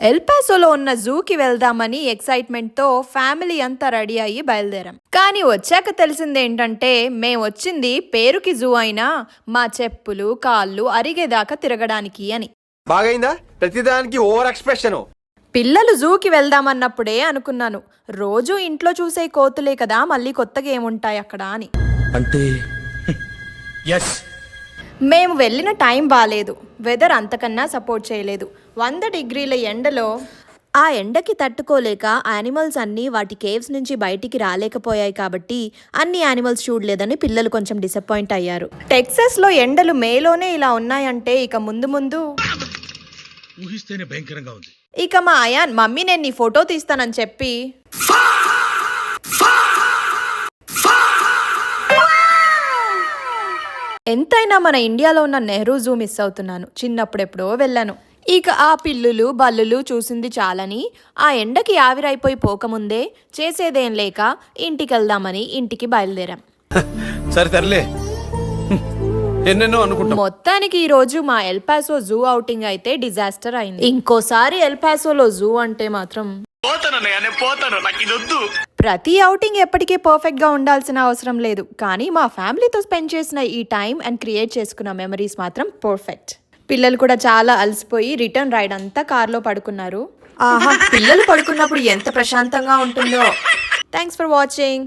L పాసోలో ఉన్న జూకి వెళ్దామని ఎక్సైట్మెంట్తో family అంతా రెడీ అయ్యి బయలుదేరాం. కానీ వచ్చాక తెలిసింది ఏంటంటే మేము వచ్చింది పేరుకి జూ అయినా మా చెప్పులు కాళ్ళు అరిగేదాకా తిరగడానికి అని. బాగైందా? ప్రతిదానికి ఓవర్ ఎక్స్ప్రెషన్. పిల్లలు జూకి వెళ్దామన్నప్పుడే అనుకున్నాను, రోజు ఇంట్లో చూసే కోతులే కదా, మళ్ళీ కొత్తగా ఏముంటాయి అక్కడ అని. అంటే మేము వెళ్ళిన టైం బాలేదు, వెదర్ అంతకన్నా సపోర్ట్ చేయలేదు. 100 డిగ్రీల ఎండలో ఆ ఎండకి తట్టుకోలేక యానిమల్స్ అన్నీ వాటి కేవ్స్ నుంచి బయటికి రాలేకపోయాయి కాబట్టి అన్ని యానిమల్స్ చూడలేదని పిల్లలు కొంచెం డిసప్పాయింట్ అయ్యారు. టెక్సాస్లో ఎండలు మేలోనే ఇలా ఉన్నాయంటే ఇక ముందు ముందు ఊహిస్తేనే భయంకరంగా ఉంది. ఇక మా అయాన్ మమ్మీ నేను నీ ఫోటో తీస్తానని చెప్పి ఎంతైనా మన ఇండియాలో ఉన్న నెహ్రూ జూ మిస్ అవుతున్నాను. చిన్నప్పుడెప్పుడో వెళ్ళాను. ఇక ఆ పిల్లులు బల్లులు చూసింది చాలని ఆ ఎండకి ఆవిరైపోయి పోకముందే చేసేదేం లేక ఇంటికి వెళ్దామని ఇంటికి బయలుదేరాం. సరే తరలే, ఎన్నెన్నో అనుకుంటా. మొత్తానికి ఈ రోజు మా ఎల్ పాసో జూ అవుటింగ్ అయితే డిజాస్టర్ అయింది. ఇంకోసారి ఎల్ పాసోలో జూ అంటే మాత్రం ప్రతి అవుటింగ్ ఎప్పటికీ పర్ఫెక్ట్ గా ఉండాల్సిన అవసరం లేదు, కానీ మా ఫ్యామిలీతో స్పెండ్ చేసిన ఈ టైం అండ్ క్రియేట్ చేసుకున్న మెమరీస్ మాత్రం పర్ఫెక్ట్. పిల్లలు కూడా చాలా అలసిపోయి రిటర్న్ రైడ్ అంతా కార్లో పడుకున్నారు. ఆహా, పిల్లలు పడుకున్నప్పుడు ఎంత ప్రశాంతంగా ఉంటుందో. Thanks for watching.